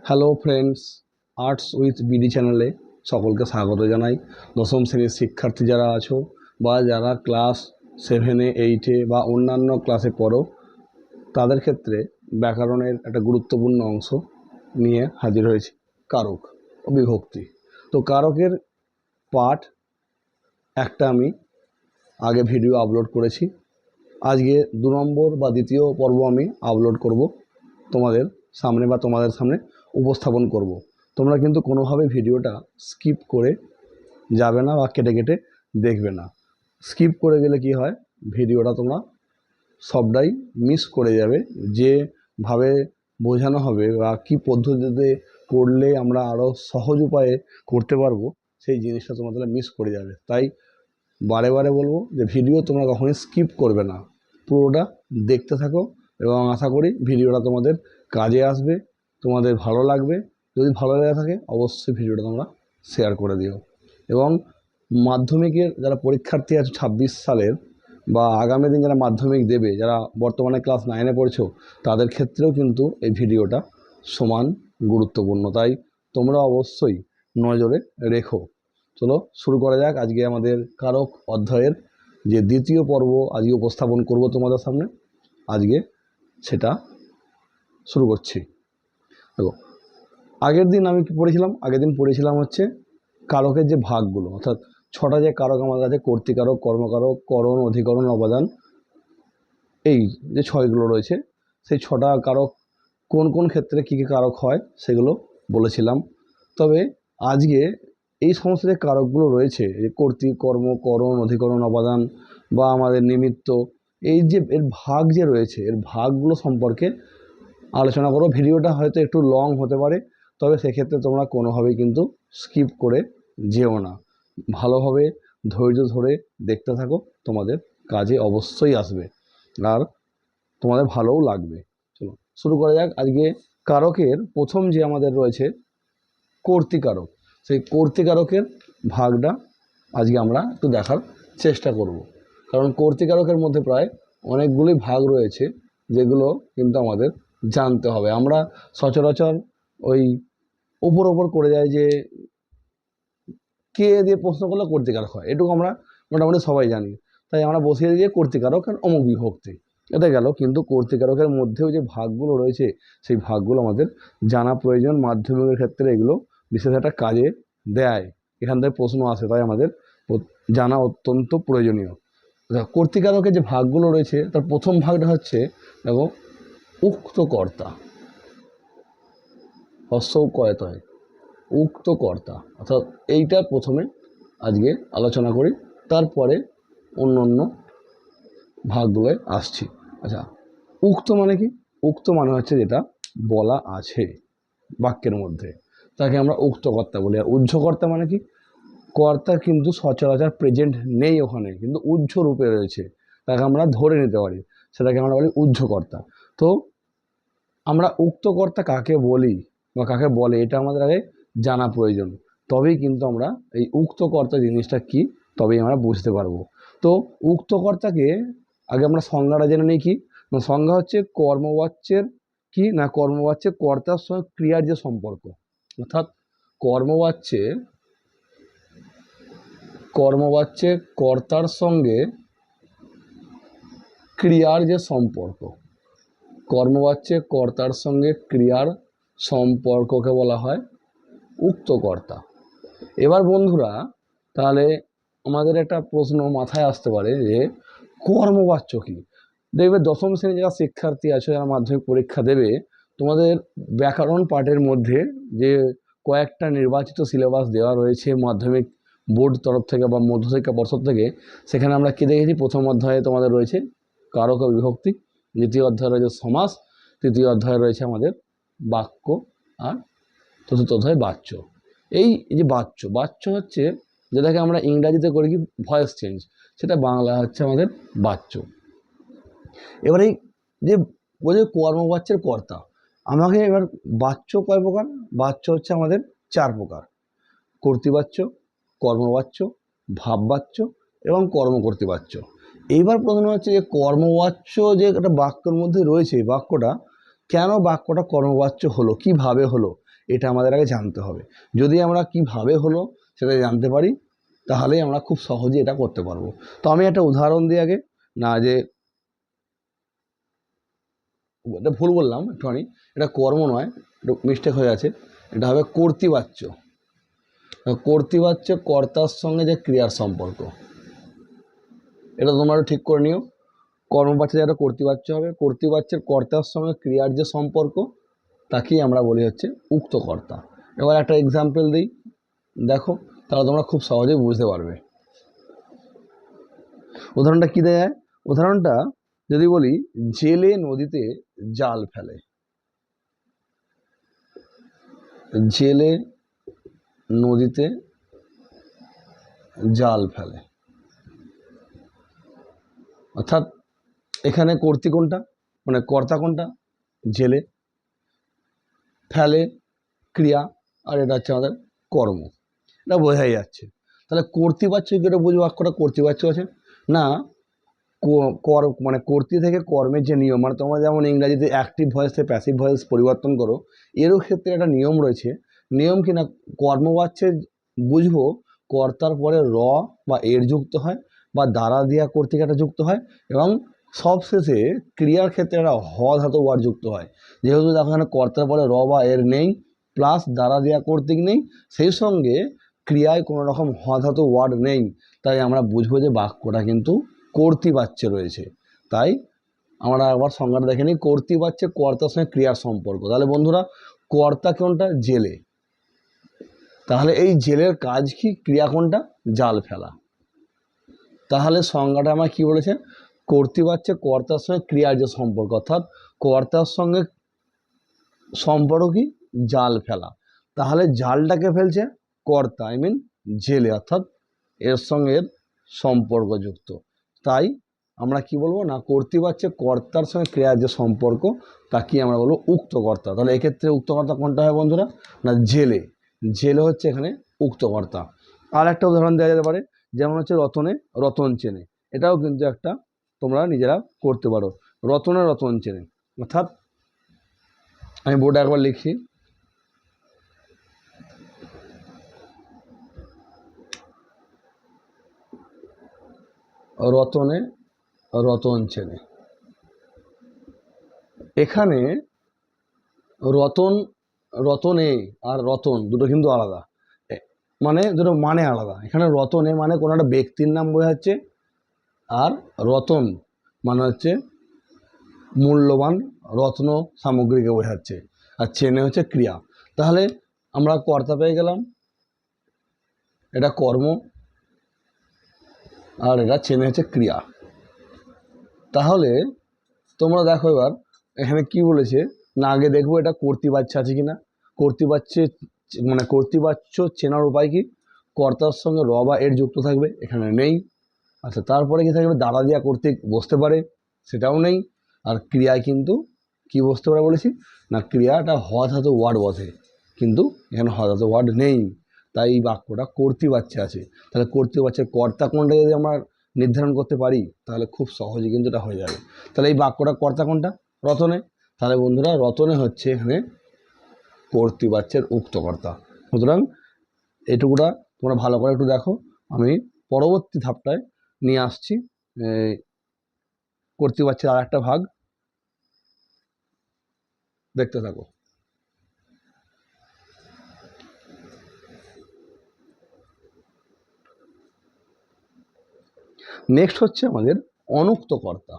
Hello friends, arts with BD চ্যানেলে সকলকে স্বাগত জানাই। দশম শ্রেণীর শিক্ষার্থী যারা আছো বা যারা ক্লাস 7-এ 8-এ বা অন্যান্য ক্লাসে পড়ো, তাদের ক্ষেত্রে ব্যাকরণের একটা গুরুত্বপূর্ণ অংশ নিয়ে হাজির হয়েছি, কারক ও বিভক্তি। তো কারকের পার্ট একটা আমি আগে ভিডিও আপলোড করেছি। আজকে 2 নম্বর বা দ্বিতীয় পর্ব আমি আপলোড করব তোমাদের সামনে বা তোমাদের সামনে উপস্থাপন করব। তোমরা কিন্তু কোনোভাবে ভিডিওটা স্কিপ করে যাবে না বা কেটে কেটে দেখবে না। স্কিপ করে গেলে কি হয়, ভিডিওটা তোমরা সবটাই মিস করে যাবে। যেভাবে বোঝানো হবে বা কী পদ্ধতিতে করলে আমরা আরও সহজ উপায়ে করতে পারবো, সেই জিনিসটা তোমরা তাহলে মিস করে যাবে। তাই বারে বারে বলবো যে ভিডিও তোমরা কখনোই স্কিপ করবে না, পুরোটা দেখতে থাকো এবং আশা করি ভিডিওটা তোমাদের কাজে আসবে, তোমাদের ভালো লাগবে। যদি ভালো লেগে থাকে অবশ্যই ভিডিওটা তোমরা শেয়ার করে দিও। এবং মাধ্যমিকের যারা পরীক্ষার্থী আছে 26 সালের বা আগামী দিন যারা মাধ্যমিক দেবে, যারা বর্তমানে ক্লাস 9-এ পড়ছো, তাদের ক্ষেত্রেও কিন্তু এই ভিডিওটা সমান গুরুত্বপূর্ণ। তাই তোমরা অবশ্যই নজরে রেখো। চলো শুরু করা যাক। আজকে আমাদের কারক অধ্যায়ের যে দ্বিতীয় পর্ব আজকে উপস্থাপন করব তোমাদের সামনে। আজকে সেটা শুরু করছি। দেখো, আগের দিন আমি কি পড়েছিলাম? আগের দিন পড়েছিলাম হচ্ছে কারকের যে ভাগগুলো, অর্থাৎ 6টা যে কারক আমাদের আছে, কর্তৃকারক, কর্মকারক, করণ, অধিকরণ, অবদান, এই যে 6গুলো রয়েছে, সেই 6টা কারক কোন কোন ক্ষেত্রে কী কী কারক হয় সেগুলো বলেছিলাম। তবে আজকে এই সমস্ত যে কারকগুলো রয়েছে, যে কর্তৃ, কর্ম, করণ, অধিকরণ, অবদান বা আমাদের নিমিত্ত, এই যে এর ভাগ যে রয়েছে, এর ভাগগুলো সম্পর্কে আলোচনা করো। ভিডিওটা হয়তো একটু লং হতে পারে, তবে সেক্ষেত্রে তোমরা কোনোভাবেই কিন্তু স্কিপ করে যেও না। ভালোভাবে ধৈর্য ধরে দেখতে থাকো, তোমাদের কাজে অবশ্যই আসবে আর তোমাদের ভালোও লাগবে। চলো শুরু করা যাক। আজকে কারকের প্রথম যে আমাদের রয়েছে কর্তৃকারক, সেই কর্তৃকারকের ভাগটা আজকে আমরা একটু দেখার চেষ্টা করব। কারণ কর্তৃকারকের মধ্যে প্রায় অনেকগুলি ভাগ রয়েছে, যেগুলো কিন্তু আমাদের জানতে হবে। আমরা সচরাচর ওই ওপর করে যাই যে কে দিয়ে প্রশ্ন করলে কর্তৃকারক হয়, এটুকু আমরা মোটামুটি সবাই জানি। তাই আমরা বসিয়ে দিয়ে কর্তৃকারক আর অমুক বিভক্তি, এটা গেল। কিন্তু কর্তৃকারকের মধ্যেও যে ভাগগুলো রয়েছে, সেই ভাগগুলো আমাদের জানা প্রয়োজন। মাধ্যমিকের ক্ষেত্রে এগুলো বিশেষ একটা কাজে দেয়, এখান থেকে প্রশ্ন আসে, তাই আমাদের জানা অত্যন্ত প্রয়োজনীয়। কর্তৃকারকের যে ভাগগুলো রয়েছে, তার প্রথম ভাগটা হচ্ছে, দেখো, উক্ত কর্তা, হস্যও কয়তয়, উক্ত কর্তা, অর্থাৎ এইটা প্রথমে আজকে আলোচনা করি, তারপরে অন্য অন্য ভাগগুলোয় আসছি। আচ্ছা, উক্ত মানে কি? উক্ত মানে হচ্ছে যেটা বলা আছে বাক্যের মধ্যে, তাকে আমরা উক্ত কর্তা বলি। আর উহ্য কর্তা মানে কি? কর্তা কিন্তু সচরাচর প্রেজেন্ট নেই ওখানে, কিন্তু উহ্য রূপে রয়েছে, তাকে আমরা ধরে নিতে পারি, সেটাকে আমরা বলি উহ্য কর্তা। তো আমরা উক্ত কর্তা কাকে বলি বা কাকে বলে, এটা আমাদের আগে জানা প্রয়োজন। তবেই কিন্তু আমরা এই উক্ত কর্তা জিনিসটা কি, তবেই আমরা বুঝতে পারবো। তো উক্ত কর্তাকে আগে আমরা সংজ্ঞাটা জেনে নিই। কি সংজ্ঞা? হচ্ছে কর্মবাচ্যের কি না, কর্মবাচ্যের কর্তার সঙ্গে ক্রিয়ার যে সম্পর্ক, অর্থাৎ কর্মবাচ্যে কর্তার সঙ্গে ক্রিয়ার যে সম্পর্ক, কর্মবাচ্যে কর্তার সঙ্গে ক্রিয়ার সম্পর্ককে বলা হয় উক্ত কর্তা। এবার বন্ধুরা, তাহলে আমাদের একটা প্রশ্ন মাথায় আসতে পারে যে কর্মবাচ্য কি? দেখবে দশম শ্রেণীর যারা শিক্ষার্থী আছে, যারা মাধ্যমিক পরীক্ষা দেবে, তোমাদের ব্যাকরণ পাঠের মধ্যে যে কয়েকটা নির্বাচিত সিলেবাস দেওয়া রয়েছে মাধ্যমিক বোর্ড তরফ থেকে বা মধ্যশিক্ষা পর্ষদ থেকে, সেখানে আমরা কি দেখেছি? প্রথম অধ্যায়ে তোমাদের রয়েছে কারক ও বিভক্তি, দ্বিতীয় অধ্যায়ে রয়েছে সমাস, তৃতীয় অধ্যায়ে রয়েছে আমাদের বাক্য, আর চতুর্থ অধ্যায় বাচ্য। এই যে বাচ্য হচ্ছে যেটাকে আমরা ইংরাজিতে করি কি ভয়েস চেঞ্জ, সেটা বাংলা হচ্ছে আমাদের বাচ্য। এবারে যে বলছে কর্মবাচ্যের কর্তা, আমাকে এবার বাচ্য কয় প্রকার? বাচ্য হচ্ছে আমাদের 4 প্রকার: কর্তৃবাচ্য, কর্মবাচ্য, ভাববাচ্য এবং কর্মকর্তৃবাচ্য। এইবার প্রশ্ন হচ্ছে যে কর্মবাচ্য যে একটা বাক্যের মধ্যে রয়েছে, বাক্যটা কেন বাক্যটা কর্মবাচ্য হলো, কিভাবে হলো, এটা আমাদের আগে জানতে হবে। যদি আমরা কিভাবে হলো সেটা জানতে পারি তাহলেই আমরা খুব সহজে এটা করতে পারবো। তো আমি একটা উদাহরণ দিই আগে, না যে এটা ভুল বললাম একটুখানি, এটা কর্ম নয়, একটু মিস্টেক হয়ে আছে, এটা হবে কর্তৃবাচ্য। কর্তৃবাচ্য কর্তার সঙ্গে যে ক্রিয়ার সম্পর্ক, এটা তোমরা ঠিক করে নিও। কর্মবাচ্য যেটা কর্তৃবাচ্য হবে, কর্তৃবাচ্যের কর্তার সঙ্গে ক্রিয়ার যে সম্পর্ক তাকেই আমরা বলি হচ্ছে উক্ত কর্তা। এবার একটা এক্সাম্পল দিই, দেখো তাহলে তোমরা খুব সহজেই বুঝতে পারবে। উদাহরণটা কী দেয়? উদাহরণটা যদি বলি, জেলে নদীতে জাল ফেলে। জেলে নদীতে জাল ফেলে, অর্থাৎ এখানে কর্তৃ কোনটা, মানে কর্তা কোনটা? জেলে, ফেলে ক্রিয়া, আর এটা হচ্ছে আমাদের কর্ম। এটা বোঝাই যাচ্ছে। তাহলে কর্তৃবাচ্য কি এটা বুঝবো, বাক্যটা কর্তৃবাচ্য আছে না, মানে কর্তৃ থেকে কর্মের যে নিয়ম, মানে তোমরা যেমন ইংরাজিতে অ্যাক্টিভ ভয়েস থেকে প্যাসিভ ভয়েস পরিবর্তন করো, এরও ক্ষেত্রে একটা নিয়ম রয়েছে। নিয়ম কি না, কর্মবাচ্যে বুঝবো কর্তার পরে র বা এর যুক্ত হয়, বা দ্বারা দিয়া কর্তৃক একটা যুক্ত হয়, এবং সবশেষে ক্রিয়ার ক্ষেত্রে একটা হ ধাতু ওয়ার্ড যুক্ত হয়। যেহেতু দেখো এখানে কর্তার পরে র বা এর নেই, প্লাস দ্বারা দেওয়া কর্তৃক নেই, সেই সঙ্গে ক্রিয়ায় কোনো রকম হ ধাতু ওয়ার্ড নেই, তাই আমরা বুঝবো যে বাক্যটা কিন্তু কর্তৃবাচ্যে রয়েছে। তাই আমরা আবার সংজ্ঞাটা দেখে নিই, কর্তৃবাচ্যে কর্তার সঙ্গে ক্রিয়ার সম্পর্ক। তাহলে বন্ধুরা, কর্তা কোনটা? জেলে। তাহলে এই জেলের কাজ কি, ক্রিয়া কোনটা? জাল ফেলা। তাহলে সংজ্ঞাটা আমার কি বলেছে, কর্তৃবাচ্যে কর্তার সঙ্গে ক্রিয়ার যে সম্পর্ক, অর্থাৎ কর্তার সঙ্গে সম্পর্ক কি? জাল ফেলা। তাহলে জালটাকে ফেলছে কর্তা, আই মিন জেলে, অর্থাৎ এর সঙ্গে এর সম্পর্কযুক্ত। তাই আমরা কি বলবো না, কর্তৃবাচ্যে কর্তার সঙ্গে ক্রিয়ার যে সম্পর্ক তাকে আমরা বলবো উক্ত কর্তা। তাহলে এক্ষেত্রে উক্ত কর্তা কোনটা হয় বন্ধুরা? না জেলে। জেলে হচ্ছে এখানে উক্ত কর্তা। আর একটা উদাহরণ দেওয়া যেতে পারে, যেমন হচ্ছে রতনে রতন চেনে। এটাও কিন্তু একটা তোমরা নিজেরা করতে পারো, রতনে রতন চেনে। অর্থাৎ আমি বোর্ডে একবার লিখি, রতনে রতন চেনে। এখানে রতন, রতনে আর রতন দুটো কিন্তু আলাদা, মানে দুটো মানে আলাদা। এখানে রতনে মানে কোনো একটা ব্যক্তির নাম বোঝাচ্ছে, আর রতন মানে হচ্ছে মূল্যবান রত্ন সামগ্রীকে বোঝাচ্ছে, আর চেনে হচ্ছে ক্রিয়া। তাহলে আমরা কর্তা পেয়ে গেলাম, এটা কর্ম, আর এটা চেনে হচ্ছে ক্রিয়া। তাহলে তোমরা দেখো এবার এখানে কি বলেছে না, আগে দেখবো এটা কর্তৃবাচ্য আছে কিনা। কর্তৃবাচ্যে মানে কর্তৃবাচ্য চেনার উপায় কি, কর্তার সঙ্গে র বা এর যুক্ত থাকবে, এখানে নেই। আচ্ছা, তারপরে কি থাকবে, দ্বারা দিয়া কর্তৃক বসতে পারে, সেটাও নেই। আর ক্রিয়ায় কিন্তু কি বসতে পারে বলেছি না, ক্রিয়াটা হ ধাতু ওয়ার্ড বসে, কিন্তু এখানে হ ধাতু ওয়ার্ড নেই, তাই এই বাক্যটা কর্তৃবাচ্যে আছে। তাহলে কর্তৃবাচ্যের কর্তা কোনটা যদি আমরা নির্ধারণ করতে পারি তাহলে খুব সহজে কিন্তু এটা হয়ে যাবে। তাহলে এই বাক্যটা কর্তা কোনটা? রতনে। তাহলে বন্ধুরা, রতনে হচ্ছে এখানে কর্তৃবাচ্যের উক্ত কর্তা। সুতরাং এটুকুটা তোমরা ভালো করে একটু দেখো, আমি পরবর্তী ধাপটায় নিয়ে আসছি কর্তৃবাচ্যের আর একটা ভাগ, দেখতে থাকো। নেক্সট হচ্ছে আমাদের অনুক্ত কর্তা।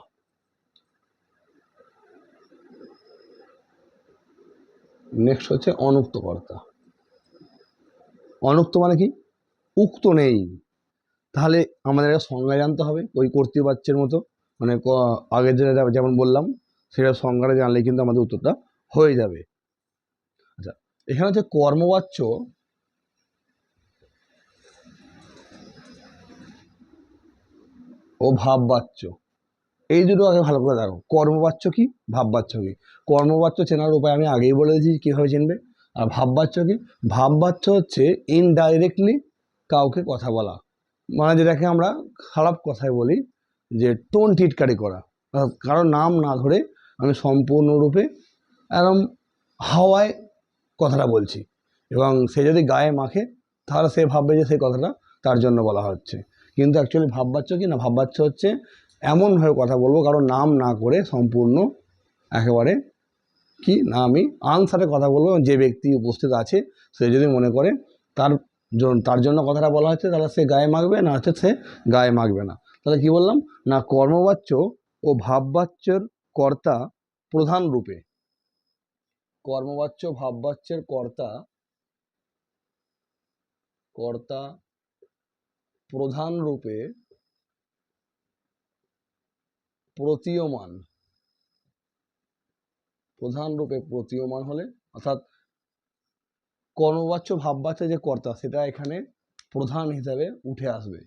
নেক্সট হচ্ছে অনুক্ত কর্তা। অনুক্ত মানে কি? উক্ত নেই। তাহলে আমাদের একটা সংজ্ঞা জানতে হবে ওই কর্তৃবাচ্যের মতো, মানে আগে যেমন বললাম সেটা সংজ্ঞাটা জানলে কিন্তু আমাদের উত্তরটা হয়ে যাবে। আচ্ছা, এখানে হচ্ছে কর্মবাচ্য ও ভাববাচ্য, এই দুটো আগে ভালো করে দেখো। কর্মবাচ্য কি, ভাববাচ্য কি। কর্মবাচ্য চেনার উপায় আমি আগেই বলে দিয়েছি কীভাবে চিনবে। আর ভাববাচ্য কি? ভাববাচ্য হচ্ছে ইনডাইরেক্টলি কাউকে কথা বলা, মানে যেটাকে আমরা খারাপ কথায় বলি যে টোন টিটকারি করা, কারোর নাম না ধরে আমি সম্পূর্ণরূপে একদম হাওয়ায় কথাটা বলছি, এবং সে যদি গায়ে মাখে তাহলে সে ভাববে যে সেই কথাটা তার জন্য বলা হচ্ছে। কিন্তু অ্যাকচুয়ালি ভাববাচ্য কি না, ভাববাচ্য হচ্ছে এমনভাবে কথা বলবো কারো নাম না করে, সম্পূর্ণ একেবারে কি না, আমি আনসারে কথা বলবো। যে ব্যক্তি উপস্থিত আছে সে যদি মনে করে তার তার জন্য কথাটা বলা হচ্ছে, তাহলে সে গায়ে মাখবে, না হচ্ছে সে গায়ে মাখবে না। তাহলে কি বললাম না, কর্মবাচ্য ও ভাববাচ্যের কর্তা প্রধান রূপে, কর্মবাচ্য ভাববাচ্যের কর্তা কর্তা প্রধান রূপে প্রতীয়মান, প্রধান রূপে প্রতীয়মান হলে, অর্থাৎ কর্মবাচ্য ভাববাচ্য যে কর্তা সেটা এখানে প্রধান হিসাবে উঠে আসবে,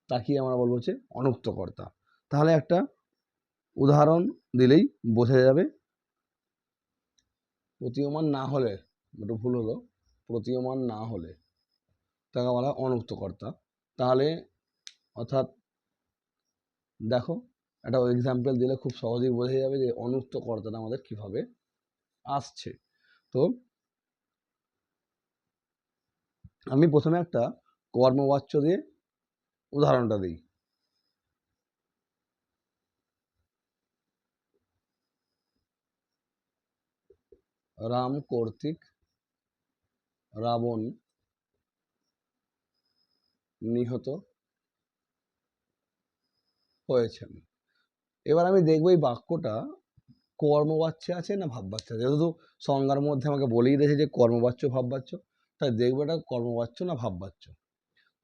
তাকে আমরা বলবো হচ্ছে অনুক্ত কর্তা। তাহলে একটা উদাহরণ দিলেই বোঝা যাবে। প্রতীয়মান না হলে, একটু ভুল হলো, প্রতীয়মান না হলে তাকে বলা হয় অনুক্ত কর্তা। তাহলে অর্থাৎ দেখো একটা এক্সাম্পল দিলে খুব সহজেই বোঝা যাবে যে অনুক্ত কর্তাটা আমাদের কিভাবে আসছে। তো আমি প্রথমে একটা কর্মবাচ্য দিয়ে উদাহরণটা দিই। রাম কর্তৃক রাবণ নিহত হয়েছেন। এবার আমি দেখবো এই বাক্যটা কর্মবাচ্য আছে না ভাববাচ্য আছে। যেহেতু সংজ্ঞার মধ্যে আমাকে বলেই দিয়েছে যে কর্মবাচ্য ভাববাচ্য, তাই দেখবো এটা কর্মবাচ্য না ভাববাচ্য।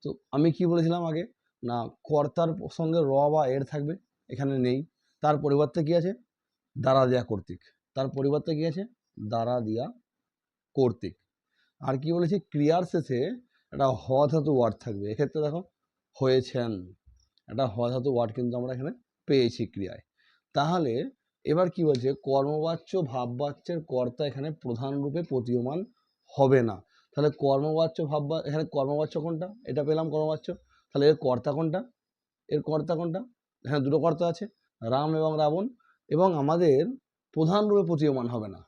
তো আমি কি বলেছিলাম আগে, না কর্তার সঙ্গে র বা এর থাকবে, এখানে নেই। তার পরিবর্তে কি আছে, দ্বারা দেয়া কর্তৃক। তার পরিবর্তে কি আছে, দ্বারা দিয়া কর্তৃক। আর কি বলেছি, ক্রিয়ার শেষে একটা হ ধাতু ওয়ার্ড থাকবে। এক্ষেত্রে দেখো হয়েছেন, একটা হ ধাতু ওয়ার্ড কিন্তু আমরা এখানে পেয়েছি ক্রিয়ায়। তাহলে এবার কি বলছে, কর্মবাচ্য ভাববাচ্যের কর্তা এখানে প্রধান রূপে প্রতীয়মান হবে না। তাহলে কর্মবাচ্য এখানে কর্মবাচ্য কোনটা, এটা পেলাম কর্মবাচ্য। তাহলে এর কর্তা কোনটা, এর কর্তা কোনটা, এখানে দুটো কর্তা আছে, রাম এবং রাবণ, এবং আমাদের প্রধান রূপে প্রতীয়মান হবে না।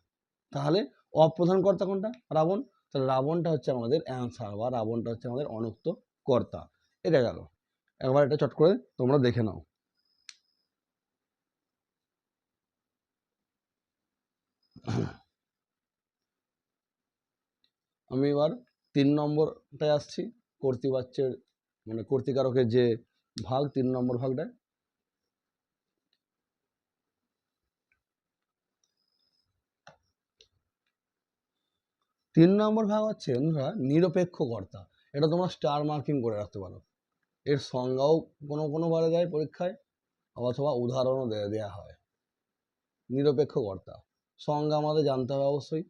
তাহলে অপ্রধান কর্তা কোনটা, রাবণ। তাহলে রাবণটা হচ্ছে আমাদের অ্যান্সার, বা রাবণটা হচ্ছে আমাদের অনুক্ত কর্তা। এটা গেল। একবার এটা চট করে তোমরা দেখে নাও। আমি এবার 3 নম্বরটায় আসছি, কর্তৃবাচ্যের মানে কর্তৃকারকের যে ভাগ, 3 নম্বর ভাগটা। 3 নম্বর ভাগ হচ্ছে বন্ধুরা নিরপেক্ষ কর্তা। এটা তোমরা স্টার মার্কিং করে রাখতে পারো। এর সংজ্ঞাও কোনো বারে দেয় পরীক্ষায়, অথবা উদাহরণও দেওয়া হয়। নিরপেক্ষ কর্তা সংজ্ঞা আমাদের জানতে হবে অবশ্যই,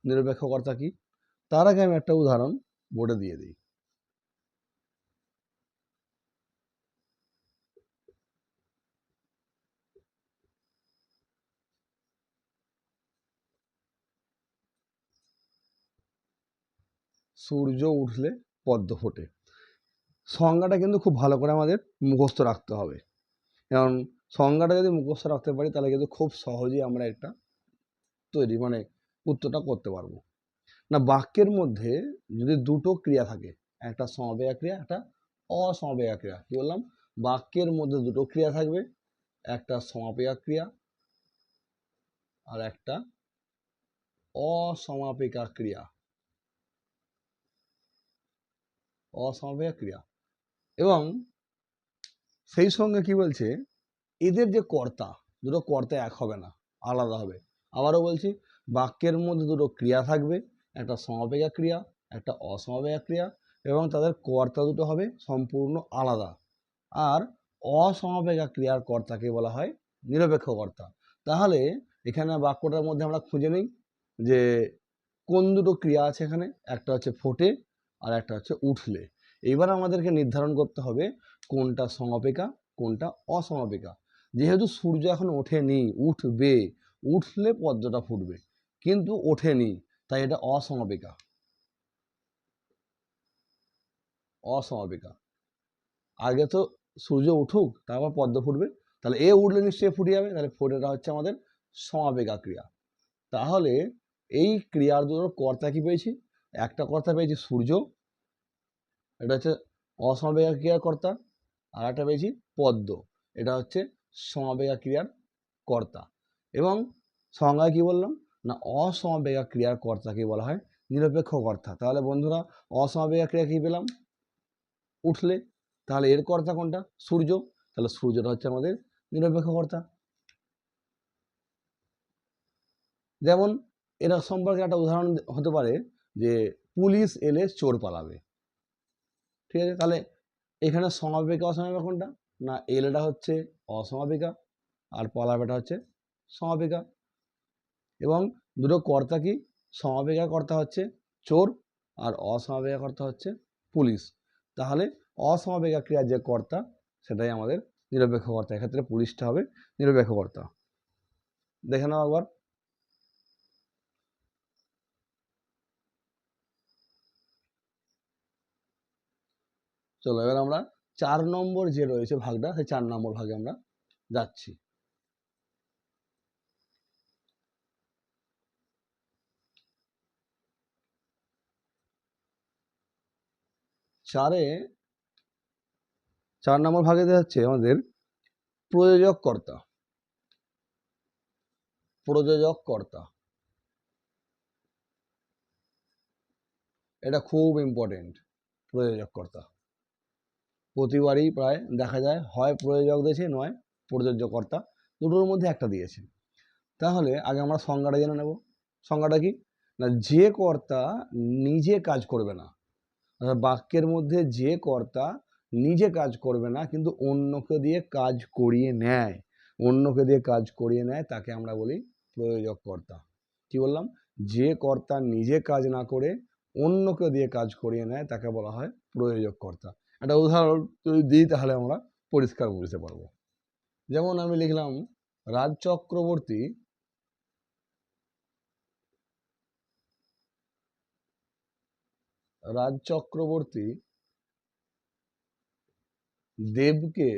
নিরপেক্ষ কর্তা কি। তার আগে আমি একটা উদাহরণ বোর্ডে দিয়ে দিই। সূর্য উঠলে পদ্ম ফোটে। সংজ্ঞাটা কিন্তু খুব ভালো করে আমাদের মুখস্থ রাখতে হবে, কারণ সংজ্ঞাটা যদি মুখস্থ রাখতে পারি তাহলে কিন্তু খুব সহজেই আমরা একটা উত্তরটা করতে পারবো। না, বাক্যের মধ্যে যদি দুটো ক্রিয়া থাকে, একটা সমবেয়া ক্রিয়া, একটা অসমবেয়া ক্রিয়া। কি বললাম, বাক্যের মধ্যে দুটো ক্রিয়া থাকবে, একটা সমাপিকা ক্রিয়া আর একটা অসমাপিকা ক্রিয়া। অসমাপিকা ক্রিয়া, এবং সেই সঙ্গে কি বলছে, এদের যে কর্তা, দুটো কর্তা এক হবে না, আলাদা হবে। আবারও বলছি, বাক্যের মধ্যে দুটো ক্রিয়া থাকবে, একটা সমাপিকা ক্রিয়া, একটা অসমাপিকা ক্রিয়া, এবং তাদের কর্তা দুটো হবে সম্পূর্ণ আলাদা। আর অসমাপিকা ক্রিয়ার কর্তাকে বলা হয় নিরপেক্ষ কর্তা। তাহলে এখানে বাক্যটার মধ্যে আমরা খুঁজে নিই যে কোন দুটো ক্রিয়া আছে এখানে, একটা হচ্ছে ফোটে আর একটা হচ্ছে উঠলে। এবার আমাদেরকে নির্ধারণ করতে হবে কোনটা সমাপিকা কোনটা অসমাপিকা। যেহেতু সূর্য এখন ওঠেনি, উঠবে, উঠলে পদ্মটা ফুটবে, কিন্তু ওঠেনি, তাই এটা অসমাপিকা। অসমাপিকা, আগে তো সূর্য উঠুক তারপর পদ্ম ফুটবে, তাহলে এ উঠলে নিশ্চয়ই ফুটে যাবে, তাহলে ফোটেটা হচ্ছে আমাদের সমাপিকা ক্রিয়া। তাহলে এই ক্রিয়ার দুটোর কর্তা কি পেয়েছি, একটা কর্তা পেয়েছি সূর্য, এটা হচ্ছে অসমাবেগা ক্রিয়ার কর্তা, আর একটা পেয়েছি পদ্ম, এটা হচ্ছে সমাবেগা ক্রিয়ার কর্তা। এবং সংজ্ঞায় কি বললাম না, অসমাবেগা ক্রিয়ার কর্তাকে বলা হয় নিরপেক্ষ কর্তা। তাহলে বন্ধুরা অসমাবেগা ক্রিয়া কি পেলাম, উঠলে, তাহলে এর কর্তা কোনটা, সূর্য, তাহলে সূর্যটা হচ্ছে আমাদের নিরপেক্ষ কর্তা। যেমন এরা সম্পর্কে একটা উদাহরণ হতে পারে যে পুলিশ এলে চোর পালাবে, ঠিক আছে, তাহলে এখানে সমাবেগা অসমাবেগা কোনটা, না এলেটা হচ্ছে অসমাবেগা আর পালাবেটা হচ্ছে সমাবেগা। এবং দুটো কর্তা কি, সমাবেগা কর্তা হচ্ছে চোর আর অসমাবেগা কর্তা হচ্ছে পুলিশ। তাহলে অসমাবেগা ক্রিয়ার যে কর্তা সেটাই আমাদের নিরপেক্ষ কর্তা, এক্ষেত্রে পুলিশটা হবে নিরপেক্ষ কর্তা। দেখে নাও একবার। চলো এবার আমরা 4 নম্বর যে রয়েছে ভাগটা, সেই 4 নম্বর ভাগে আমরা যাচ্ছি। চারে 4 নম্বর ভাগে যাচ্ছে আমাদের প্রযোজক কর্তা। প্রযোজক কর্তা এটা খুব ইম্পর্টেন্ট। প্রযোজক কর্তা প্রতিবারই প্রায় দেখা যায় হয় প্রযোজক দিয়েছে নয় প্রযোজ্য কর্তা, দুটোর মধ্যে একটা দিয়েছে। তাহলে আগে আমরা সংজ্ঞাটা জেনে নেব। সংজ্ঞাটা কি, না যে কর্তা নিজে কাজ করবে না, অর্থাৎ বাক্যের মধ্যে যে কর্তা নিজে কাজ করবে না কিন্তু অন্যকে দিয়ে কাজ করিয়ে নেয়, অন্যকে দিয়ে কাজ করিয়ে নেয়, তাকে আমরা বলি প্রয়োজক কর্তা। কি বললাম, যে কর্তা নিজে কাজ না করে অন্যকে দিয়ে কাজ করিয়ে নেয় তাকে বলা হয় প্রয়োজক কর্তা। একটা উদাহরণ যদি দিই তাহলে আমরা পরিষ্কার বুঝতে পারবো। যেমন আমি লিখলাম রাজ চক্রবর্তী রাজ চক্রবর্তী দেবকে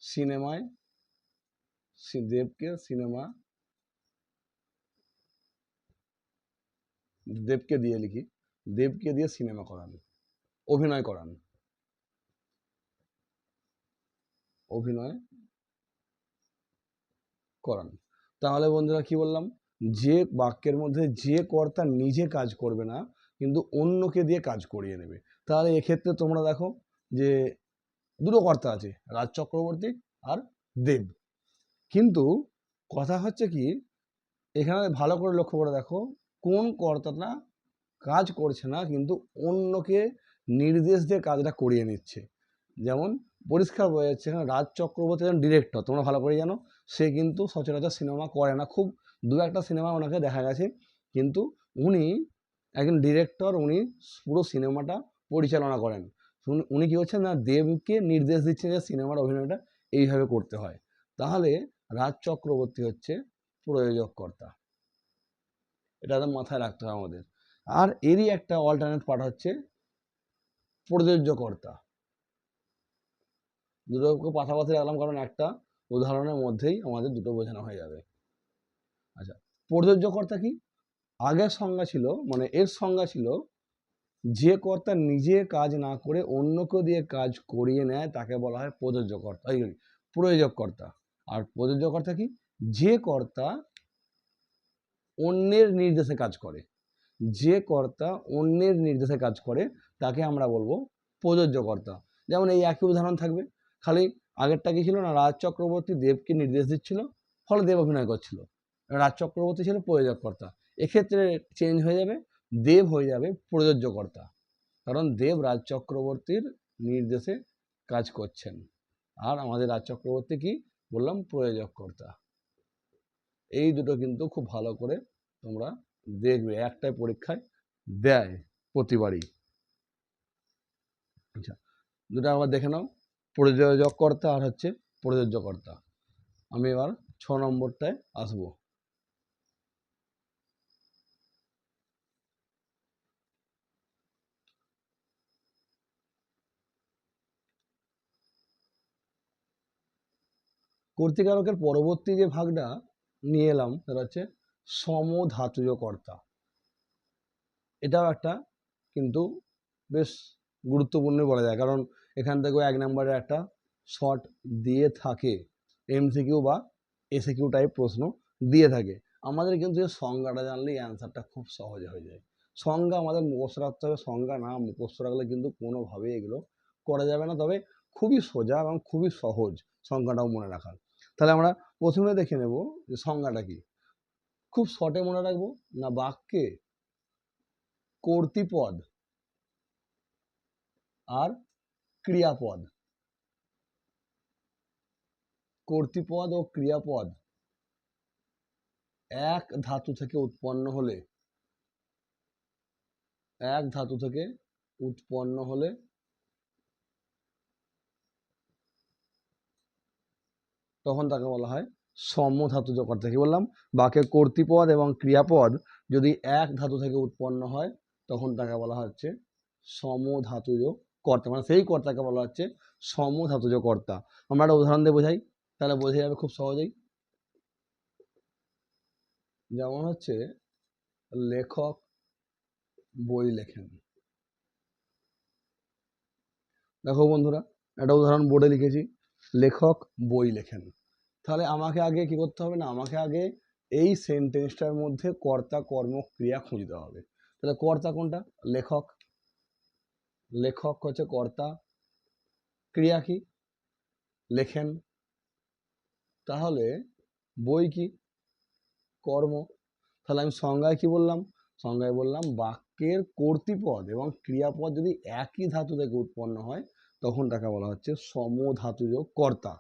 সিনেমায় দেবকে সিনেমা দেবকে দিয়ে লিখি, দেবকে দিয়ে সিনেমা করান, অভিনয় করান, অভিনয় করান। তাহলে বন্ধুরা কি বললাম, যে বাক্যের মধ্যে যে কর্তা নিজে কাজ করবে না কিন্তু অন্যকে দিয়ে কাজ করিয়ে নেবে, তাহলে এক্ষেত্রে তোমরা দেখো যে দুটো কর্তা আছে, রাজ চক্রবর্তী আর দেব। কিন্তু কথা হচ্ছে কি, এখানে ভালো করে লক্ষ্য করে দেখো কোন কর্তাটা কাজ করছে না কিন্তু অন্যকে নির্দেশ দিয়ে কাজটা করিয়ে নিচ্ছে। যেমন পরিষ্কার বোঝা যাচ্ছে এখানে রাজ চক্রবর্তী একজন ডিরেক্টর, তোমরা ভালো করে জানো, সে কিন্তু সচরাচর সিনেমা করে না, খুব দু একটা সিনেমা ওনাকে দেখা গেছে, কিন্তু উনি একজন ডিরেক্টর, উনি পুরো সিনেমাটা পরিচালনা করেন। উনি কি করছেন না, দেবকে নির্দেশ দিচ্ছেন যে সিনেমার অভিনয়টা এইভাবে করতে হয়। তাহলে রাজ চক্রবর্তী হচ্ছে প্রযোজক কর্তা, এটা মাথায় রাখতে হবে আমাদের। আর এরই একটা অল্টারনেট পার্ট হচ্ছে প্রযোজ্যকর্তা। দুটোকে পাশাপাশি রাখলাম কারণ একটা উদাহরণের মধ্যেই আমাদের দুটো বোঝানো হয়ে যাবে। আচ্ছা, প্রযোজ্যকর্তা কি, আগের সংজ্ঞা ছিল, মানে এর সংজ্ঞা ছিল যে কর্তা নিজে কাজ না করে অন্যকে দিয়ে কাজ করিয়ে নেয় তাকে বলা হয় প্রযোজ্যকর্তা, প্রয়োজককর্তা। আর প্রযোজ্যকর্তা কি, যে কর্তা অন্যের নির্দেশে কাজ করে, যে কর্তা অন্যের নির্দেশে কাজ করে তাকে আমরা বলবো প্রযোজ্যকর্তা। যেমন এই একই উদাহরণ থাকবে, খালি আগেরটা কি ছিল না, রাজ চক্রবর্তী দেবকে নির্দেশ দিচ্ছিল, ফলে দেব অভিনয় করছিল, রাজ চক্রবর্তী ছিল প্রযোজককর্তা। এক্ষেত্রে চেঞ্জ হয়ে যাবে, দেব হয়ে যাবে প্রযোজ্যকর্তা, কারণ দেব রাজ চক্রবর্তীর নির্দেশে কাজ করছেন, আর আমাদের রাজ চক্রবর্তী কি বললাম, প্রয়োজককর্তা। এই দুটো কিন্তু খুব ভালো করে তোমরা দেখবে, একটাই পরীক্ষায় দেয় প্রতিবারই। আচ্ছা, দুটো আবার দেখে নাও, প্রযোজককর্তা আর হচ্ছে প্রযোজ্যকর্তা। আমি এবার 6 নম্বরটায় আসবো। কর্তৃকারকের পরবর্তী যে ভাগটা নিয়ে এলাম, সেটা হচ্ছে সমধাতুজ কর্তা। এটাও একটা কিন্তু বেশ গুরুত্বপূর্ণ বলা যায়, কারণ এখান থেকেও 1 নম্বরে একটা শর্ট দিয়ে থাকে, এমসিকিউ বা এসিকিউ টাইপ প্রশ্ন দিয়ে থাকে। আমাদের কিন্তু এই সংজ্ঞাটা জানলেই অ্যান্সারটা খুব সহজে হয়ে যায়। সংজ্ঞা আমাদের মুখস্থ রাখতে হবে, সংজ্ঞা না মুখস্থ রাখলে কিন্তু কোনোভাবেই এগুলো করা যাবে না। তবে খুবই সোজা এবং খুবই সহজ সংজ্ঞাটাও মনে রাখার। তাহলে আমরা প্রথমে দেখে নেব যে সংজ্ঞাটা কি। খুব শর্টে মনে রাখবো না, বাক্যে কর্তৃপদ আর ক্রিয়াপদ, কর্তৃপদ ও ক্রিয়াপদ এক ধাতু থেকে উৎপন্ন হলে, এক ধাতু থেকে উৎপন্ন হলে তখন তাকে বলা হয় সমধাতুজ কর্তা। কি বললাম? বাক্যের কর্তৃপদ এবং ক্রিয়াপদ যদি এক ধাতু থেকে উৎপন্ন হয় তখন তাকে বলা হচ্ছে সমধাতুজ কর্তা, মানে সেই কর্তাকে বলা হচ্ছে সমধাতুজ কর্তা। আমরা একটা উদাহরণ দিয়ে বোঝাই, তাহলে বোঝা যাবে খুব সহজেই। যেমন হচ্ছে লেখক বই লেখেন। দেখো বন্ধুরা, একটা উদাহরণ বোর্ডে লিখেছি, লেখক বই লেখেন। তাহলে আমাকে আগে কি করতে হবে না, আমাকে আগে এই সেন্টেন্সটার মধ্যে কর্তা কর্ম ক্রিয়া খুঁজতে হবে। তাহলে কর্তা কোনটা? লেখক, লেখক হচ্ছে কর্তা। ক্রিয়া কি? লেখেন। তাহলে বই কি? কর্ম। তাহলে আমি সংজ্ঞায় কি বললাম? সংজ্ঞায় বললাম বাক্যের কর্তৃপদ এবং ক্রিয়াপদ যদি একই ধাতু থেকে উৎপন্ন হয় তখন তাকে বলা হচ্ছে সমধাতুজ কর্তা।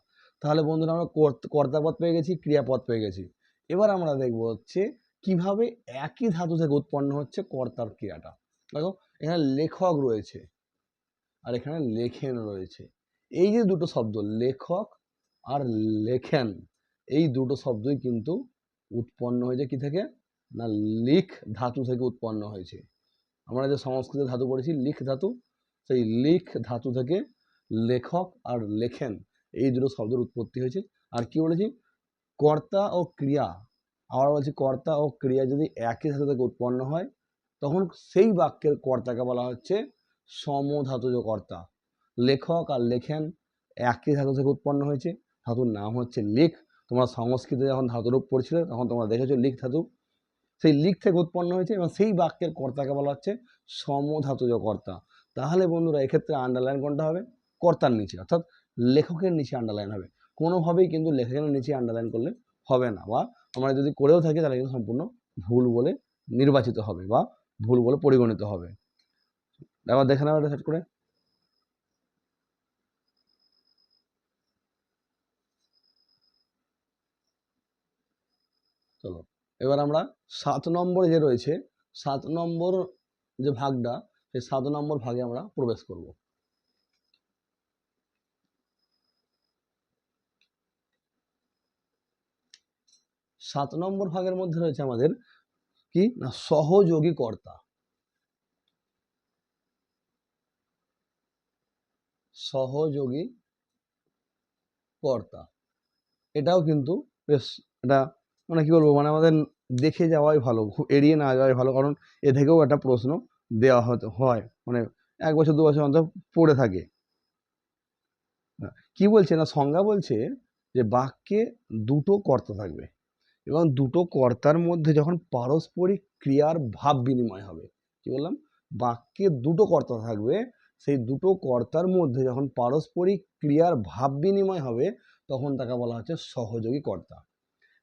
তাহলে বন্ধুরা আমরা কর্তাপদ পেয়ে গেছি, ক্রিয়াপদ পেয়ে গেছি। এবার আমরা দেখবো হচ্ছে কিভাবে একই ধাতু থেকে উৎপন্ন হচ্ছে কর্তার ক্রিয়াটা। দেখো এখানে লেখক রয়েছে আর এখানে লেখেন রয়েছে। এই যে দুটো শব্দ লেখক আর লেখেন, এই দুটো শব্দই কিন্তু উৎপন্ন হয়েছে কি থেকে না, লিখ ধাতু থেকে উৎপন্ন হয়েছে। আমরা যে সংস্কৃত ধাতু পড়েছি লিখ ধাতু, সেই লিখ ধাতু থেকে লেখক আর লেখেন এই দুটো শব্দের উৎপত্তি হয়েছে। আর কি বলেছি? কর্তা ও ক্রিয়া, আবার বলছি কর্তা ও ক্রিয়া যদি একই ধাতু থেকে উৎপন্ন হয় তখন সেই বাক্যের কর্তাকে বলা হচ্ছে সমধাতুজ কর্তা। লেখক আর লেখেন একই ধাতু থেকে উৎপন্ন হয়েছে, ধাতুর নাম হচ্ছে লিখ। তোমরা সংস্কৃতে যখন ধাতুরূপ পড়ছিলে তখন তোমরা দেখেছো লিখ ধাতু, সেই লিখ থেকে উৎপন্ন হয়েছে এবং সেই বাক্যের কর্তাকে বলা হচ্ছে সমধাতুজ কর্তা। তাহলে বন্ধুরা এক্ষেত্রে আন্ডারলাইন কোনটা হবে? কর্তার নিচে, অর্থাৎ লেখকের নিচে আন্ডারলাইন হবে। কোনোভাবেই কিন্তু লেখকের নিচে আন্ডারলাইন করলে হবে না, বা আমরা যদি করেও থাকি তাহলে কিন্তু সম্পূর্ণ ভুল বলে নির্বাচিত হবে বা ভুল বলে পরিগণিত হবে। এবার দেখে নেওয়া এটা সেট করে। চলো এবার আমরা 7 নম্বরে যে রয়েছে, 7 নম্বর যে ভাগটা, সেই 7 নম্বর ভাগে আমরা প্রবেশ করব। 7 নম্বর ভাগের মধ্যে রয়েছে আমাদের কি না, সহযোগী কর্তা। সহযোগী কর্তা এটাও কিন্তু বেশ এটা মানে কি বলবো, মানে আমাদের দেখে যাওয়াই ভালো, খুব এড়িয়ে না যাওয়াই ভালো, কারণ এ থেকেও একটা প্রশ্ন দেওয়া হয়, মানে 1 বছর 2 বছর অন্তর পড়ে থাকে। কি বলছে না, সংজ্ঞা বলছে যে বাক্যে দুটো কর্তা থাকবে এবং দুটো কর্তার মধ্যে যখন পারস্পরিক ক্রিয়ার ভাব বিনিময় হবে। কি বললাম? বাক্যে দুটো কর্তা থাকবে, সেই দুটো কর্তার মধ্যে যখন পারস্পরিক ক্রিয়ার ভাব বিনিময় হবে তখন তাকে বলা হচ্ছে সহযোগী কর্তা।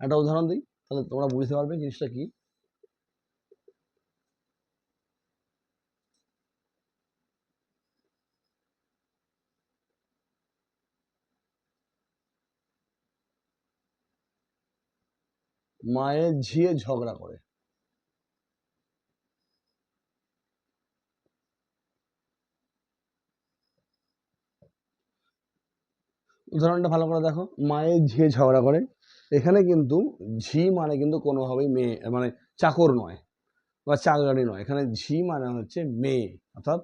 একটা উদাহরণ দিই তাহলে তোমরা বুঝতে পারবে জিনিসটা কি। মায়ের ঝিয়ে ঝগড়া করে। উদাহরণটা ভালো করে দেখো, মায়ের ঝিয়ে ঝগড়া করে। এখানে কিন্তু ঝি মানে কিন্তু কোনোভাবেই মেয়ে মানে চাকর নয় বা চাকরানি নয়, এখানে ঝি মানে হচ্ছে মেয়ে, অর্থাৎ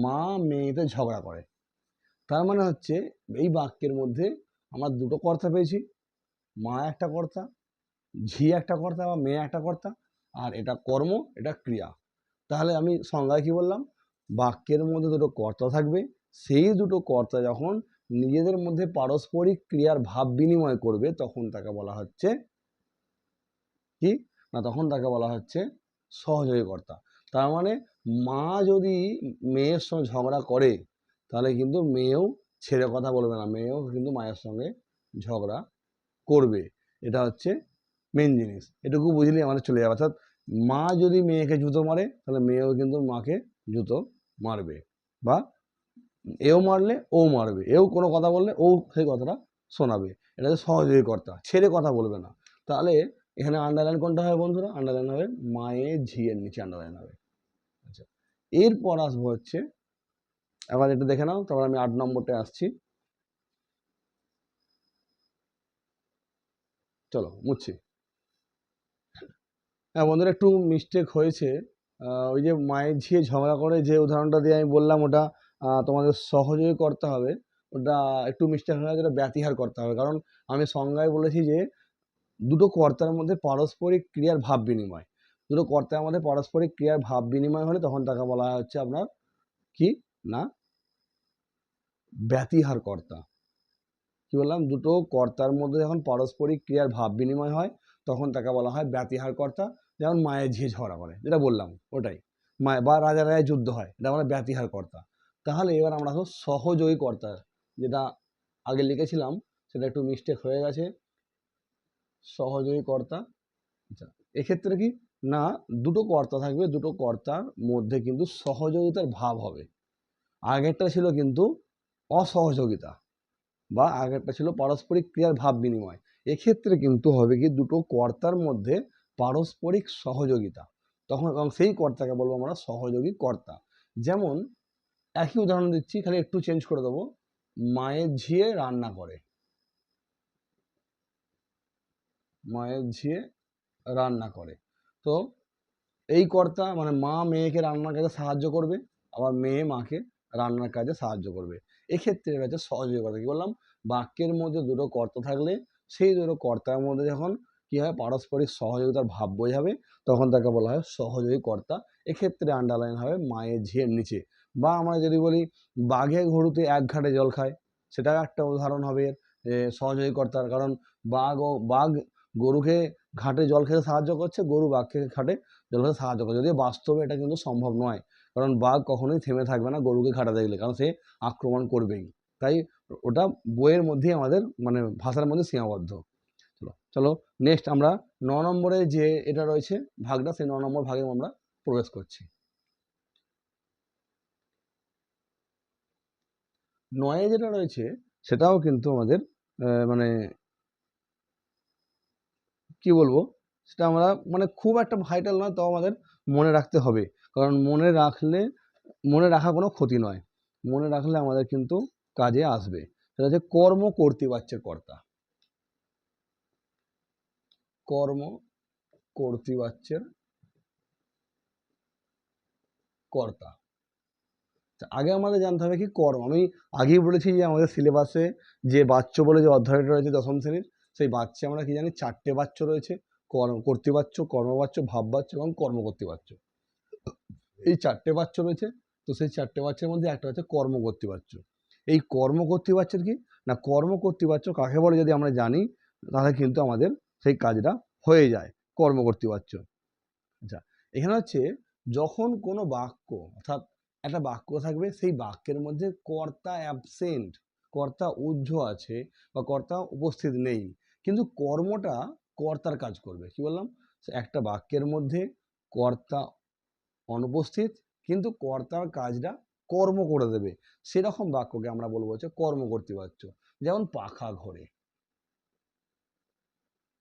মা মেয়েতে ঝগড়া করে। তার মানে হচ্ছে এই বাক্যের মধ্যে আমরা দুটো কর্তা পেয়েছি, মা একটা কর্তা, ঝি একটা কর্তা বা মেয়ে একটা কর্তা, আর এটা কর্ম, এটা ক্রিয়া। তাহলে আমি সংজ্ঞায় কি বললাম, বাক্যের মধ্যে দুটো কর্তা থাকবে, সেই দুটো কর্তা যখন নিজেদের মধ্যে পারস্পরিক ক্রিয়ার ভাব বিনিময় করবে তখন তাকে বলা হচ্ছে কি না, তখন তাকে বলা হচ্ছে সহযোগী কর্তা। তার মানে মা যদি মেয়ের সঙ্গে ঝগড়া করে তাহলে কিন্তু মেয়েও ছেড়ে কথা বলবে না, মেয়েও কিন্তু মায়ের সঙ্গে ঝগড়া করবে। এটা হচ্ছে মেন জিনিস, এটুকু বুঝলেই আমাদের চলে যাবে। অর্থাৎ মা যদি মেয়েকে জুতো মারে তাহলে মেয়েও কিন্তু মাকে জুতো মারবে, বা এও মারলে ও মারবে, এও কোনো কথা বললে ও সেই কথাটা শোনাবে। এটা হচ্ছে সহযোগী কর্তা, ছেড়ে কথা বলবে না। তাহলে এখানে আন্ডারলাইন কোনটা হবে বন্ধুরা, আন্ডারলাইন হবে মায়ের ঝিয়ের নিচে আন্ডারলাইন হবে। আচ্ছা, এরপর আসবো হচ্ছে, এবার এটা দেখে নাও, তারপর আমি 8 নম্বরটায় আসছি। চলো মুছছি। হ্যাঁ বন্ধুরা, একটু মিস্টেক হয়েছে। ওই যে মায়ের ঝিয়ে ঝগড়া করে যে উদাহরণটা দিয়ে আমি বললাম ওটা তোমাদের সহযোগী করতে হবে, ওটা একটু মিস্টেক হয়ে গেছে, ওটা ব্যতিহার করতে হবে। কারণ আমি সংজ্ঞায় বলেছি যে দুটো কর্তার মধ্যে পারস্পরিক ক্রিয়ার ভাব বিনিময়, দুটো কর্তার মধ্যে পারস্পরিক ক্রিয়ার ভাব বিনিময় হলে তখন তাকে বলা হচ্ছে আপনার কি না, ব্যতিহার কর্তা। কি বললাম, দুটো কর্তার মধ্যে যখন পারস্পরিক ক্রিয়ার ভাব বিনিময় হয় তখন তাকে বলা হয় ব্যতিহার কর্তা। যেমন মায়ের ঝিয়ে ঝগড়া করে, যেটা বললাম ওটাই, মায়ের বা রাজা রায় যুদ্ধ হয়, এটা আমরা ব্যতিহার কর্তা। তাহলে এবার আমরা আসবো সহযোগী কর্তা, যেটা আগে লিখেছিলাম সেটা একটু মিস্টেক হয়ে গেছে, সহযোগী কর্তা। আচ্ছা, এক্ষেত্রে কি না, দুটো কর্তা থাকবে, দুটো কর্তার মধ্যে কিন্তু সহযোগিতার ভাব হবে। আগেরটা ছিল কিন্তু অসহযোগিতা, বা আগেরটা ছিল পারস্পরিক ক্রিয়ার ভাব বিনিময়। এক্ষেত্রে কিন্তু হবে কি, দুটো কর্তার মধ্যে পারস্পরিক সহযোগিতা, তখন এবং সেই কর্তাকে বলবো আমরা সহযোগী কর্তা। যেমন একই উদাহরণ দিচ্ছি, খালি একটু চেঞ্জ করে দেবো, মায়ের ঝিয়ে রান্না করে, মায়ের ঝিয়ে রান্না করে। তো এই কর্তা মানে মা মেয়েকে রান্নার কাজে সাহায্য করবে, আবার মেয়ে মাকে রান্নার কাজে সাহায্য করবে। এক্ষেত্রে এটা হচ্ছে সহযোগী কর্তা। কি বললাম, বাক্যের মধ্যে দুটো কর্তা থাকলে সেই দুটো কর্তার মধ্যে যখন কি হয়, পারস্পরিক সহযোগিতার ভাব বোঝাবে তখন তাকে বলা হয় সহযোগী কর্তা। এক্ষেত্রে আন্ডারলাইন হবে মায়ের ঝিয়ের নিচে। বা আমরা যদি বলি বাঘে গরুতে এক ঘাটে জল খায়, সেটাও একটা উদাহরণ হবে সহযোগী কর্তার। কারণ বাঘ গরুকে ঘাটে জল খেতে সাহায্য করছে, গরু বাঘকে ঘাটে জল খেতে সাহায্য করে, যদিও বাস্তবে এটা কিন্তু সম্ভব নয়। কারণ বাঘ কখনোই থেমে থাকবে না গরুকে ঘাটে দেখলে, কারণ সে আক্রমণ করবেই। তাই ওটা বইয়ের মধ্যেই আমাদের মানে ভাষার মধ্যে সীমাবদ্ধ। চলো চলো নেক্সট আমরা 9 নম্বরে যে এটা রয়েছে ভাগটা, সেই 9 নম্বর ভাগে আমরা প্রবেশ করছি। 9 যেটা রয়েছে সেটাও কিন্তু আমাদের মানে কি বলবো, সেটা আমরা মানে খুব একটা ভাইটাল নয়, তাও আমাদের মনে রাখতে হবে। কারণ মনে রাখা কোনো ক্ষতি নয়, মনে রাখলে আমাদের কিন্তু কাজে আসবে। সেটা হচ্ছে কর্ম কর্তৃবাচ্যের কর্তা, কর্ম কর্তৃবাচ্যের কর্তা। আগে আমাদের জানতে হবে কি কর্ম, আমি আগেই বলেছি যে আমাদের সিলেবাসে যে বাচ্য বলে যে অধ্যায়টা রয়েছে দশম শ্রেণীর, সেই বাচ্চে আমরা কি জানি 4টে বাচ্য রয়েছে, কর্তৃবাচ্য, কর্মবাচ্য, ভাববাচ্য এবং কর্মকর্তৃবাচ্য। এই 4টে বাচ্য রয়েছে। তো সেই 4টে বাচ্যের মধ্যে একটা হচ্ছে কর্মকর্তৃবাচ্য। এই কর্মকর্তৃবাচ্যের কি না, কর্মকর্তৃবাচ্য কাকে বলে যদি আমরা জানি তাহলে কিন্তু আমাদের সেই কাজটা হয়ে যায়, কর্মকর্তৃবাচ্য। আচ্ছা, এখানে হচ্ছে যখন কোনো বাক্য, অর্থাৎ একটা বাক্য থাকবে, সেই বাক্যের মধ্যে কর্তা অ্যাবসেন্ট, কর্তা ঊর্ধ্ব আছে বা কর্তা উপস্থিত নেই, কিন্তু কর্মটা কর্তার কাজ করবে। কি বললাম, একটা বাক্যের মধ্যে কর্তা অনুপস্থিত কিন্তু কর্তার কাজটা কর্ম করে দেবে, সেরকম বাক্যকে আমরা বলবো হচ্ছে কর্মকর্তৃবাচ্য। যেমন পাখা ঘোরে,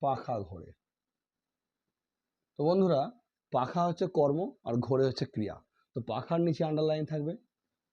পাখা ঘোরে। তো বন্ধুরা, পাখা হচ্ছে কর্ম আর ঘোরে হচ্ছে ক্রিয়া। তো পাখার নিচে আন্ডারলাইন থাকবে।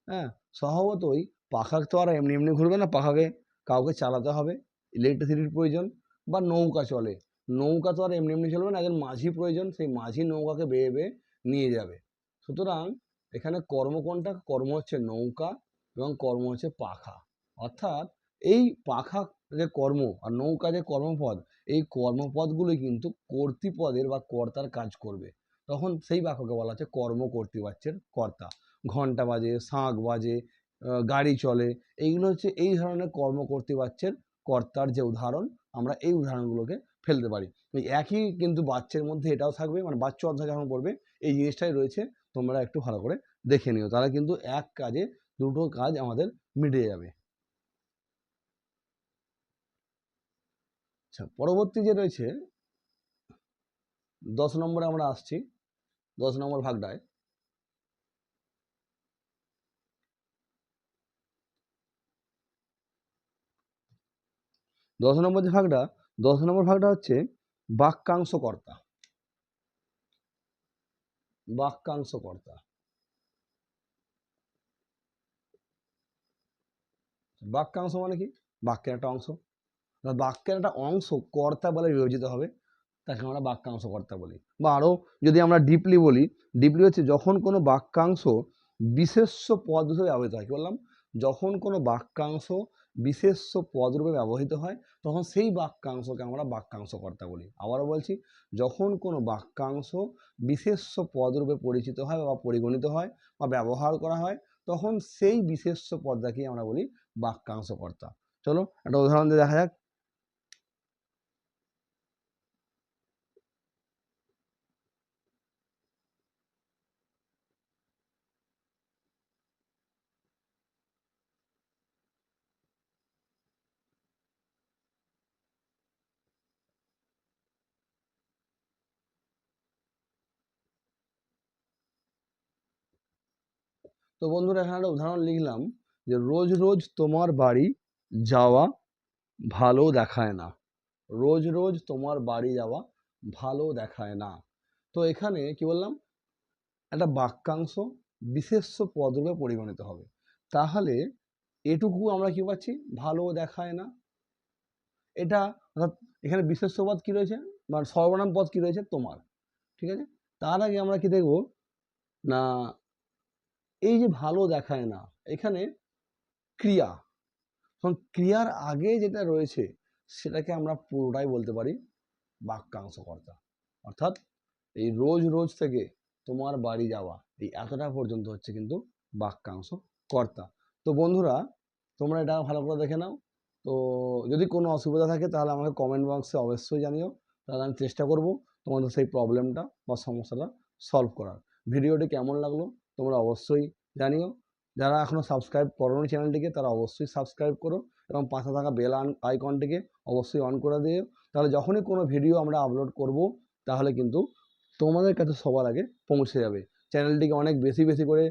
হ্যাঁ, স্বভাবতই পাখা তো আর এমনি এমনি ঘুরবে না, পাখাকে কাউকে চালাতে হবে, ইলেকট্রিসিটির প্রয়োজন। বা নৌকা চলে, নৌকা তো আর এমনি এমনি চলবে না, একজন মাঝি প্রয়োজন, সেই মাঝি নৌকাকে বেয়ে বেয়ে নিয়ে যাবে। সুতরাং এখানে কর্ম কোনটা, কর্ম হচ্ছে নৌকা এবং কর্ম হচ্ছে পাখা। অর্থাৎ এই পাখা যে কর্ম আর নৌকা যে কর্মপদ, এই কর্মপদগুলোই কিন্তু কর্তৃপদের বা কর্তার কাজ করবে। তখন সেই বাক্যকে বলা হচ্ছে কর্মকর্তৃবাচ্যের কর্তা। ঘন্টা বাজে, শাঁখ বাজে, গাড়ি চলে, এইগুলো হচ্ছে এই ধরনের কর্মকর্তৃবাচ্যের কর্তার যে উদাহরণ, আমরা এই উদাহরণগুলোকে ফেলতে পারি। ওই একই কিন্তু বাচ্যের মধ্যে এটাও থাকবে, মানে বাচ্য অধ্যায় যখন পড়বে এই জিনিসটাই রয়েছে, তোমরা একটু ভালো করে দেখে নিও, তাহলে কিন্তু এক কাজে দুটো কাজ আমাদের মিটে যাবে। আচ্ছা, পরবর্তী যে রয়েছে 10 নম্বরে আমরা আসছি। 10 নম্বর ভাগটায় 10 নম্বর যে ভাগটা 10 নম্বর ভাগটা হচ্ছে বাক্যাংশ কর্তা। বাক্যাংশ কর্তা, বাক্যাংশ মানে কি? বাক্যের একটা অংশ। বাক্যের একটা অংশ কর্তা বলে বিবেচিত হবে, তাকে আমরা বাক্যাংশ কর্তা বলি। বা আরও যদি আমরা ডিপলি বলি, ডিপলি হচ্ছে যখন কোনো বাক্যাংশ বিশেষ্য পদ রূপে ব্যবহৃত হয়। কি বললাম? যখন কোনো বাক্যাংশ বিশেষ্য পদ রূপে ব্যবহৃত হয়, তখন সেই বাক্যাংশকে আমরা বাক্যাংশ কর্তা বলি। আবারও বলছি, যখন কোনো বাক্যাংশ বিশেষ্য পদ রূপে পরিচিত হয় বা পরিগণিত হয় বা ব্যবহার করা হয়, তখন সেই বিশেষ্য পদটাকেই আমরা বলি বাক্যাংশ কর্তা। চলো একটা উদাহরণ দিয়ে দেখা যাক। তো বন্ধুরা, এখানে একটা উদাহরণ লিখলাম যে রোজ রোজ তোমার বাড়ি যাওয়া ভালো দেখায় না। রোজ রোজ তোমার বাড়ি যাওয়া ভালো দেখায় না। তো এখানে কি বললাম? একটা বাক্যাংশ বিশেষ্য পদরূপে পরিগণিত হবে। তাহলে এটুকু আমরা কি পাচ্ছি? ভালো দেখায় না। এটা অর্থাৎ এখানে বিশেষ্য পদ কি রয়েছে, মানে সর্বনাম পদ কি রয়েছে? তোমার। ঠিক আছে, তার আগে আমরা কি দেখব না, এই যে ভালো দেখায় না, এখানে ক্রিয়া, ক্রিয়ার আগে যেটা রয়েছে সেটাকে আমরা পুরোটাই বলতে পারি বাক্যাংশ কর্তা। অর্থাৎ এই রোজ রোজ থেকে তোমার বাড়ি যাওয়া, এই এতটা পর্যন্ত হচ্ছে কিন্তু বাক্যাংশ কর্তা। তো বন্ধুরা, তোমরা এটা ভালো করে দেখে নাও। তো যদি কোনো অসুবিধা থাকে তাহলে আমাকে কমেন্ট বক্সে অবশ্যই জানিও, তাহলে আমি চেষ্টা করব তোমাদের সেই প্রবলেমটা বা সমস্যাটা সলভ করার। ভিডিওটি কেমন লাগলো তোমরা অবশ্যই জানিও। যারা এখনও সাবস্ক্রাইব করোনি চ্যানেলটিকে, তারা অবশ্যই সাবস্ক্রাইব করো এবং পাশে থাকা বেল আইকনটিকে অবশ্যই অন করে দিও। তাহলে যখনই কোনো ভিডিও আমরা আপলোড করব, তাহলে কিন্তু তোমাদের কাছে সবার আগে পৌঁছে যাবে। চ্যানেলটিকে অনেক বেশি বেশি করে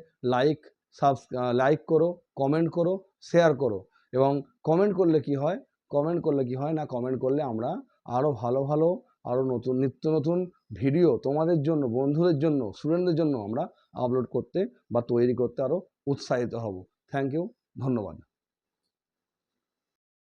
লাইক করো, কমেন্ট করো, শেয়ার করো। এবং কমেন্ট করলে কি হয়, না, কমেন্ট করলে আমরা আরও ভালো ভালো, আরও নতুন নিত্য নতুন ভিডিও তোমাদের জন্য, বন্ধুদের জন্য, স্টুডেন্টদের জন্য আমরা আপলোড করতে বা তৈরি করতে আরও উৎসাহিত হব। থ্যাংক ইউ, ধন্যবাদ।